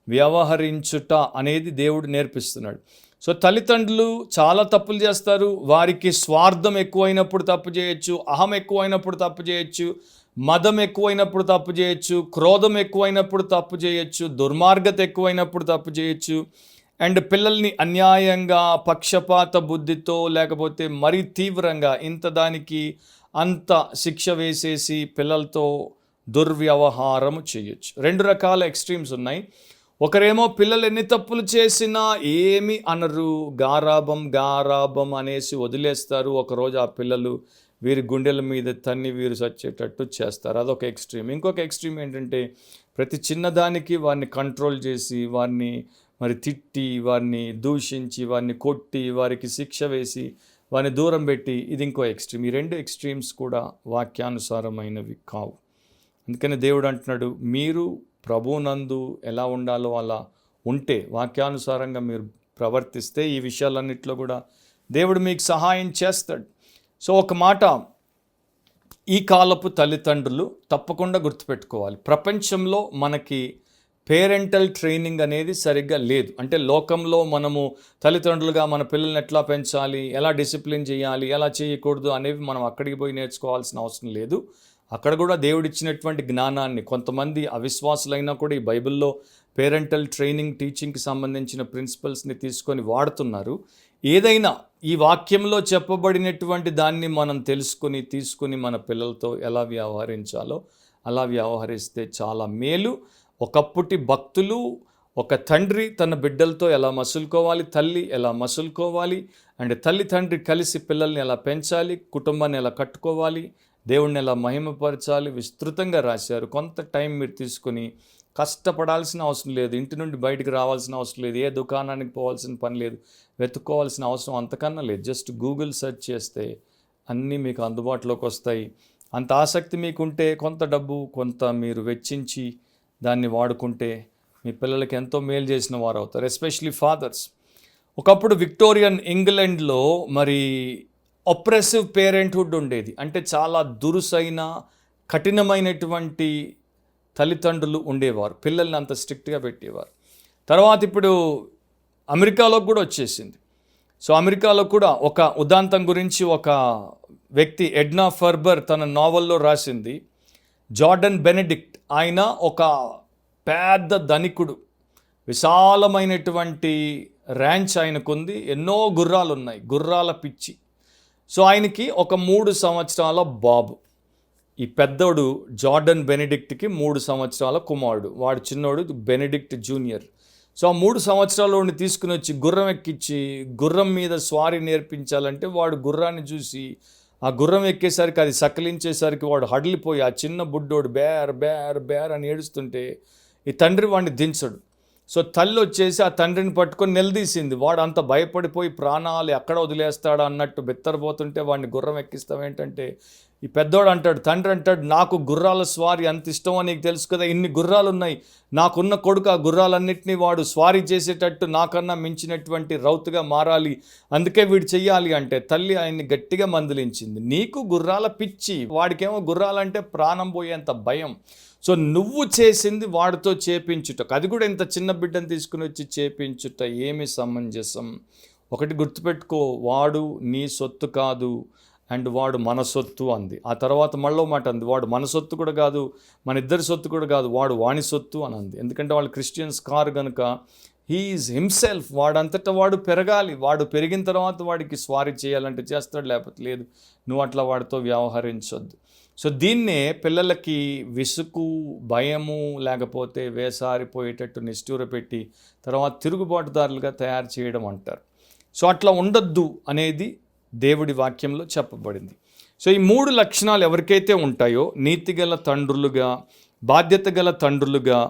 వ్యవహరించుట అనేది దేవుడు నేర్పిస్తున్నాడు. సో తల్లిదండ్రులు చాలా తప్పులు చేస్తారు. వారికి స్వార్థం ఎక్కువైనప్పుడు తప్పు చేయొచ్చు, అహం ఎక్కువైనప్పుడు తప్పు చేయొచ్చు, మదం ఎక్కువైనప్పుడు తప్పు చేయొచ్చు, క్రోధం ఎక్కువైనప్పుడు తప్పు చేయొచ్చు, దుర్మార్గత ఎక్కువైనప్పుడు తప్పు చేయొచ్చు. అండ్ పిల్లల్ని అన్యాయంగా, పక్షపాత బుద్ధితో, లేకపోతే మరీ తీవ్రంగా ఇంత దానికి అంత శిక్ష వేసేసి పిల్లలతో దుర్వ్యవహారం చేయొచ్చు. రెండు రకాల ఎక్స్ట్రీమ్స్ ఉన్నాయి. ఒకరేమో పిల్లలు ఎన్ని తప్పులు చేసినా ఏమి అనరు, గారాబం అనేసి వదిలేస్తారు. ఒకరోజు ఆ పిల్లలు వీరి గుండెల మీద తన్ని వీరు చచ్చేటట్టు చేస్తారు. అదొక ఎక్స్ట్రీమ్. ఇంకొక ఎక్స్ట్రీమ్ ఏంటంటే ప్రతి చిన్నదానికి వారిని కంట్రోల్ చేసి, వారిని మరి తిట్టి, వారిని దూషించి, వారిని కొట్టి, వారికి శిక్ష వేసి, వారిని దూరం పెట్టి, ఇది ఇంకో ఎక్స్ట్రీమ్. ఈ రెండు ఎక్స్ట్రీమ్స్ కూడా వాక్యానుసారమైనవి కావు. అందుకని దేవుడు అంటున్నాడు, మీరు ప్రభువునందు ఎలా ఉండాలో అలా ఉంటే, వాక్యానుసారంగా మీరు ప్రవర్తిస్తే ఈ విషయాలన్నింటిలో కూడా దేవుడు మీకు సహాయం చేస్తాడు. సో ఒక మాట ఈ కాలపు తల్లిదండ్రులు తప్పకుండా గుర్తుపెట్టుకోవాలి. ప్రపంచంలో మనకి పేరెంటల్ ట్రైనింగ్ అనేది సరిగ్గా లేదు. అంటే లోకంలో మనము తల్లిదండ్రులుగా మన పిల్లల్ని ఎట్లా పెంచాలి, ఎలా డిసిప్లిన్ చేయాలి, ఎలా చేయకూడదు అనేవి మనం అక్కడికి పోయి నేర్చుకోవాల్సిన అవసరం లేదు. అక్కడ కూడా దేవుడిచ్చినటువంటి జ్ఞానాన్ని, కొంతమంది అవిశ్వాసులైనా కూడా ఈ బైబిల్లో పేరెంటల్ ట్రైనింగ్, టీచింగ్కి సంబంధించిన ప్రిన్సిపల్స్ని తీసుకొని వాడుతున్నారు. ఏదైనా ఈ వాక్యంలో చెప్పబడినటువంటి దాన్ని మనం తీసుకుని మన పిల్లలతో ఎలా వ్యవహరించాలో అలా వ్యవహరిస్తే చాలా మేలు. ఒకప్పటి భక్తులు, ఒక తండ్రి తన బిడ్డలతో ఎలా మసులుకోవాలి, తల్లి ఎలా మసులుకోవాలి, అండ్ తల్లి తండ్రి కలిసి పిల్లల్ని ఎలా పెంచాలి, కుటుంబాన్ని ఎలా కట్టుకోవాలి, దేవుణ్ణి ఎలా మహిమపరచాలి విస్తృతంగా రాశారు. కొంత టైం మీరు తీసుకొని కష్టపడాల్సిన అవసరం లేదు, ఇంటి నుండి బయటికి రావాల్సిన అవసరం లేదు, ఏ దుకాణానికి పోవాల్సిన పని లేదు, వెతుక్కోవాల్సిన అవసరం అంతకన్నా లేదు. జస్ట్ గూగుల్ సెర్చ్ చేస్తే అన్నీ మీకు అందుబాటులోకి వస్తాయి. అంత ఆసక్తి మీకుంటే కొంత డబ్బు కొంత మీరు వెచ్చించి దాన్ని వాడుకుంటే మీ పిల్లలకి ఎంతో మేలు చేసిన వారు అవుతారు. Especially fathers. ఒకప్పుడు విక్టోరియన్ ఇంగ్లాండ్లో మరి ఆప్రెసివ్ పేరెంట్హుడ్ ఉండేది. అంటే చాలా దురుసైన, కఠినమైనటువంటి తల్లిదండ్రులు ఉండేవారు, పిల్లల్ని అంత స్ట్రిక్ట్గా పెట్టేవారు. తర్వాత ఇప్పుడు అమెరికాలో కూడా వచ్చేసింది. సో అమెరికాలో కూడా ఒక ఉదాంతం గురించి ఒక వ్యక్తి, ఎడ్నా ఫర్బర్, తన నావల్లో రాసింది. జార్డన్ బెనెడిక్ట్, ఆయన ఒక పెద్ద ధనికుడు, విశాలమైనటువంటి ర్యాంచ్ ఆయనకుంది, ఎన్నో గుర్రాలు ఉన్నాయి, గుర్రాల పిచ్చి. సో ఆయనకి ఒక 3 సంవత్సరాల బాబు. ఈ పెద్దోడు జార్డన్ బెనెడిక్ట్కి 3 సంవత్సరాల కుమారుడు, వాడు చిన్నోడు బెనెడిక్ట్ జూనియర్. సో ఆ 3 సంవత్సరాలని తీసుకుని వచ్చి గుర్రం ఎక్కించి గుర్రం మీద స్వారీ నేర్పించాలంటే వాడు గుర్రాన్ని చూసి, ఆ గుర్రం ఎక్కేసరికి అది సకిలించేసరికి వాడు హడలిపోయి ఆ చిన్న బుడ్డోడు బేర్ బేర్ బేర్ అని ఏడుస్తుంటే ఈ తండ్రి వాడిని దించడు. సో తల్లి వచ్చేసి ఆ తండ్రిని పట్టుకొని నిలదీసింది. వాడు అంత భయపడిపోయి ప్రాణాలు ఎక్కడ వదిలేస్తాడా అన్నట్టు బెత్తరపోతుంటే వాడిని గుర్రం ఎక్కిస్తాం ఏంటంటే, ఈ పెద్దోడు అంటాడు, తండ్రి అంటాడు, నాకు గుర్రాల స్వారీ అంత ఇష్టమో నీకు తెలుసు కదా, ఇన్ని గుర్రాలు ఉన్నాయి, నాకున్న కొడుకు ఆ గుర్రాలన్నింటినీ వాడు స్వారీ చేసేటట్టు నాకన్నా మించినటువంటి రౌతుగా మారాలి, అందుకే వీడు చెయ్యాలి అంటే తల్లి ఆయన్ని గట్టిగా మందలించింది. నీకు గుర్రాల పిచ్చి, వాడికేమో గుర్రాలంటే ప్రాణం పోయేంత భయం. సో నువ్వు చేసింది వాడితో చేపించుట, అది కూడా ఇంత చిన్న బిడ్డను తీసుకుని వచ్చి చేపించుట ఏమి సమంజసం? ఒకటి గుర్తుపెట్టుకో, వాడు నీ సొత్తు కాదు అండ్ వాడు మన సొత్తు అంది. ఆ తర్వాత మళ్ళీ మాట అంది, వాడు మన సొత్తు కూడా కాదు, మన ఇద్దరి సొత్తు కూడా కాదు, వాడు వాని సొత్తు అని అంది. ఎందుకంటే వాళ్ళు క్రిస్టియన్స్ కారు కనుక హీ ఈజ్ హిమ్సెల్ఫ్, వాడంతటా వాడు పెరగాలి, వాడు పెరిగిన తర్వాత వాడికి స్వారీ చేయాలంటే చేస్తాడు, లేకపోతే లేదు. నువ్వు అట్లా వాడితో వ్యవహరించొద్దు. సో దీన్నే పిల్లలకి విసుగు, భయము, లేకపోతే వేసారిపోయేటట్టు నిష్ఠూర పెట్టి తర్వాత తిరుగుబాటుదారులుగా తయారు చేయడం అంటారు. సో అట్లా ఉండొద్దు అనేది దేవుడి వాక్యంలో చెప్పబడింది. సో ఈ 3 లక్షణాలు ఎవరికైతే ఉంటాయో, నీతిగల తండ్రులుగా, బాధ్యత గల తండ్రులుగా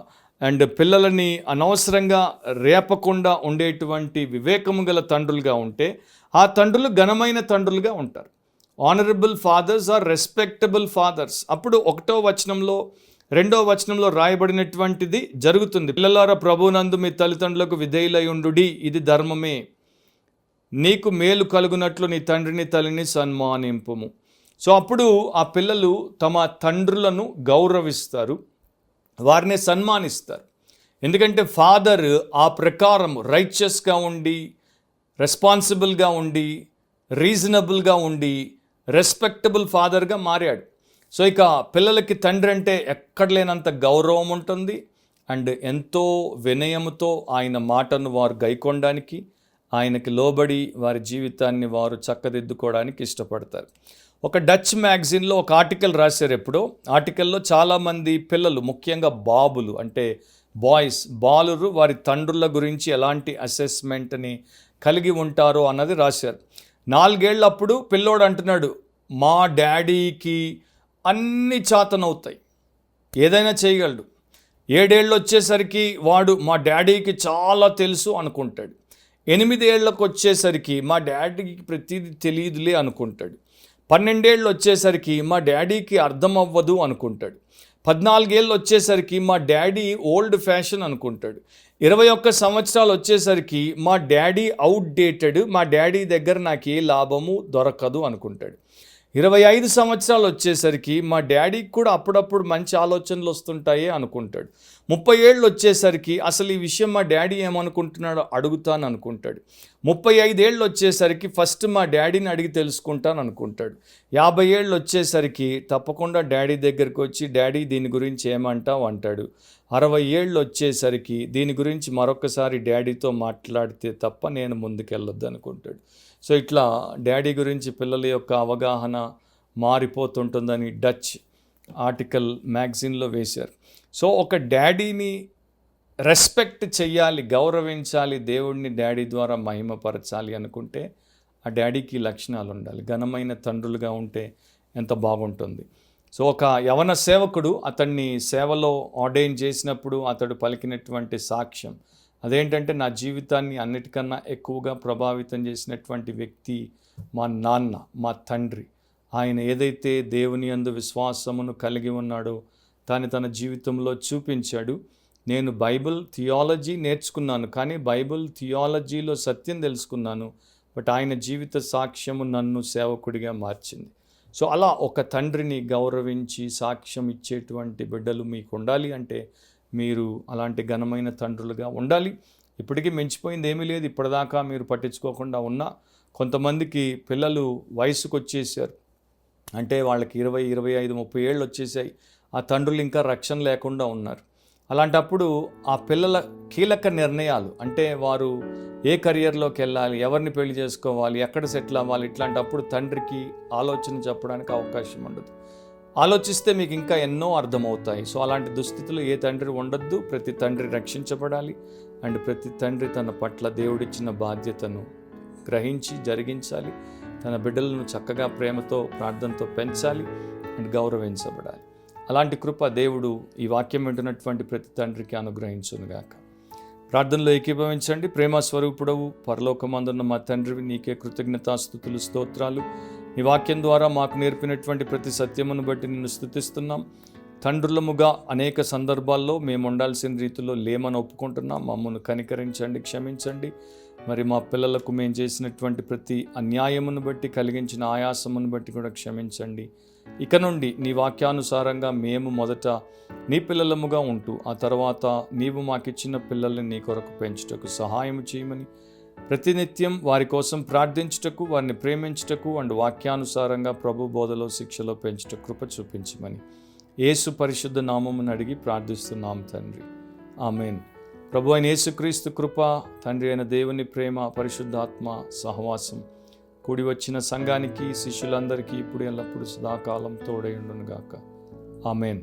అండ్ పిల్లలని అనవసరంగా రేపకుండా ఉండేటువంటి వివేకము గల తండ్రులుగా ఉంటే ఆ తండ్రులు ఘనమైన తండ్రులుగా ఉంటారు. Honourable fathers are respectable fathers. అప్పుడు 1వ వచనంలో 2వ వచనంలో రాయబడినటువంటిది జరుగుతుంది. పిల్లలారా ప్రభువునందు మీ తల్లిదండ్రులకు విధేయులై ఉండుడి, ఇది ధర్మమే. నీకు మేలు కలుగునట్లు నీ తండ్రిని తల్లిని సన్మానింపుము. సో అప్పుడు ఆ పిల్లలు తమ తండ్రులను గౌరవిస్తారు, వారిని సన్మానిస్తారు. ఎందుకంటే ఫాదర్ ఆ ప్రకారం రైచియస్గా ఉండి, రెస్పాన్సిబుల్గా ఉండి, రీజనబుల్గా ఉండి, రెస్పెక్టబుల్ ఫాదర్గా మారాడు. సో ఇక పిల్లలకి తండ్రి అంటే ఎక్కడ లేనంత గౌరవం ఉంటుంది అండ్ ఎంతో వినయముతో ఆయన మాటను వారు గైకొనడానికి, ఆయనకి లోబడి వారి జీవితాన్ని వారు చక్కదిద్దుకోవడానికి ఇష్టపడతారు. ఒక డచ్ మ్యాగజైన్లో ఒక ఆర్టికల్ రాశారు ఎప్పుడో. ఆర్టికల్లో చాలామంది పిల్లలు, ముఖ్యంగా బాబులు అంటే బాలురు వారి తండ్రుల గురించి ఎలాంటి అసెస్మెంట్ని కలిగి ఉంటారో అన్నది రాశారు. 4 ఏళ్ళప్పుడు పిల్లోడు అంటున్నాడు, మా డాడీకి అన్ని చేతనవుతాయి, ఏదైనా చేయగలడు. 7 ఏళ్ళు వచ్చేసరికి వాడు మా డాడీకి చాలా తెలుసు అనుకుంటాడు. 8 ఏళ్ళకు వచ్చేసరికి మా డాడీకి ప్రతిదీ తెలియదులే అనుకుంటాడు. 12 ఏళ్ళు వచ్చేసరికి మా డాడీకి అర్థం అవ్వదు అనుకుంటాడు. 14 ఏళ్ళు వచ్చేసరికి మా డాడీ ఓల్డ్ ఫ్యాషన్ అనుకుంటాడు. 21 సంవత్సరాలు వచ్చేసరికి మా డాడీ అవుట్డేటెడ్, మా డాడీ దగ్గర నాకు ఏ లాభము దొరకదు అనుకుంటాడు. 25 సంవత్సరాలు వచ్చేసరికి మా డాడీకి కూడా అప్పుడప్పుడు మంచి ఆలోచనలు వస్తుంటాయే అనుకుంటాడు. 30 ఏళ్ళు వచ్చేసరికి అసలు ఈ విషయం మా డాడీ ఏమనుకుంటున్నాడో అడుగుతాను అనుకుంటాడు. 35 ఏళ్ళు వచ్చేసరికి ఫస్ట్ మా డాడీని అడిగి తెలుసుకుంటాను అనుకుంటాడు. 50 ఏళ్ళు వచ్చేసరికి తప్పకుండా డాడీ దగ్గరికి వచ్చి డాడీ దీని గురించి ఏమంటావు అంటాడు. 60 ఏళ్ళు వచ్చేసరికి దీని గురించి మరొకసారి డాడీతో మాట్లాడితే తప్ప నేను ముందుకెళ్ళొద్దు అనుకుంటాడు. సో ఇట్లా డాడీ గురించి పిల్లల యొక్క అవగాహన మారిపోతుంటుందని డచ్ ఆర్టికల్ మ్యాగజైన్లో వేశారు. సో ఒక డాడీని రెస్పెక్ట్ చెయ్యాలి, గౌరవించాలి, దేవుడిని డాడీ ద్వారా మహిమపరచాలి అనుకుంటే ఆ డాడీకి లక్షణాలు ఉండాలి. ఘనమైన తండ్రులుగా ఉంటే ఎంత బాగుంటుంది. సో ఒక యవన సేవకుడు అతన్ని సేవలో ఆర్డైన్ చేసినప్పుడు అతడు పలికినటువంటి సాక్ష్యం అదేంటంటే, నా జీవితాన్ని అన్నిటికన్నా ఎక్కువగా ప్రభావితం చేసినటువంటి వ్యక్తి మా నాన్న, మా తండ్రి. ఆయన ఏదైతే దేవుని యందు విశ్వాసమును కలిగి ఉన్నాడో దాన్ని తన జీవితంలో చూపించాడు. నేను బైబిల్ థియాలజీ నేర్చుకున్నాను, కానీ బైబిల్ థియాలజీలో సత్యం తెలుసుకున్నాను. బట్ ఆయన జీవిత సాక్ష్యము నన్ను సేవకుడిగా మార్చింది. సో అలా ఒక తండ్రిని గౌరవించి సాక్ష్యం ఇచ్చేటువంటి బిడ్డలు మీకు ఉండాలి అంటే మీరు అలాంటి ఘనమైన తండ్రులుగా ఉండాలి. ఇప్పటికీ మించిపోయింది ఏమీ లేదు. ఇప్పటిదాకా మీరు పట్టించుకోకుండా ఉన్నా కొంతమందికి పిల్లలు వయసుకు వచ్చేసారు, అంటే వాళ్ళకి 20, 25, 30 ఏళ్ళు వచ్చేసాయి. ఆ తండ్రులు ఇంకా రక్షణ లేకుండా ఉన్నారు. అలాంటప్పుడు ఆ పిల్లల కీలక నిర్ణయాలు, అంటే వారు ఏ కెరియర్లోకి వెళ్ళాలి, ఎవరిని పెళ్లి చేసుకోవాలి, ఎక్కడ సెటిల్ అవ్వాలి, ఇట్లాంటప్పుడు తండ్రికి ఆలోచన చెప్పడానికి అవకాశం ఉండదు. ఆలోచిస్తే మీకు ఇంకా ఎన్నో అర్థమవుతాయి. సో అలాంటి దుస్థితిలో ఏ తండ్రి ఉండొద్దు. ప్రతి తండ్రి రక్షించబడాలి అండ్ ప్రతి తండ్రి తన పట్ల దేవుడిచ్చిన బాధ్యతను గ్రహించి జరిగించాలి. తన బిడ్డలను చక్కగా ప్రేమతో ప్రార్థనతో పెంచాలి అండ్ గౌరవించబడాలి. అలాంటి కృప దేవుడు ఈ వాక్యం వింటున్నటువంటి ప్రతి తండ్రికి అనుగ్రహించునుగాక. ప్రార్థనలో ఏకీభవించండి. ప్రేమ స్వరూపుడవు పరలోకమందున్న మా తండ్రివి, నీకే కృతజ్ఞతాస్తుతులు, స్తోత్రాలు. నీ వాక్యం ద్వారా మాకు నేర్పినటువంటి ప్రతి సత్యమును బట్టి నిన్ను స్తుతిస్తున్నాం. తండ్రులముగా అనేక సందర్భాల్లో మేము ఉండాల్సిన రీతిలో లేమని ఒప్పుకుంటున్నాం. మమ్మల్ని కనికరించండి, క్షమించండి. మరి మా పిల్లలకు మేము చేసినటువంటి ప్రతి అన్యాయమును బట్టి, కలిగించిన ఆయాసమును బట్టి కూడా క్షమించండి. ఇక నుండి నీ వాక్యానుసారంగా మేము మొదట నీ పిల్లలముగా ఉంటూ, ఆ తర్వాత నీవు మాకిచ్చిన పిల్లల్ని నీ కొరకు పెంచుటకు సహాయం చేయమని, ప్రతినిత్యం వారి కోసం ప్రార్థించుటకు, వారిని ప్రేమించుటకు అండ్ వాక్యానుసారంగా ప్రభు బోధలో, శిక్షలో పెంచుట కృప చూపించమని యేసు పరిశుద్ధ నామమును అడిగి ప్రార్థిస్తున్నాం తండ్రి, ఆమేన్. ప్రభు అయిన యేసుక్రీస్తు కృప, తండ్రి అయిన దేవుని ప్రేమ, పరిశుద్ధాత్మ సహవాసం కూడి వచ్చిన సంఘానికి, శిష్యులందరికీ ఇప్పుడు ఎల్లప్పుడు సదాకాలం తోడై ఉండును గాక. ఆమేన్.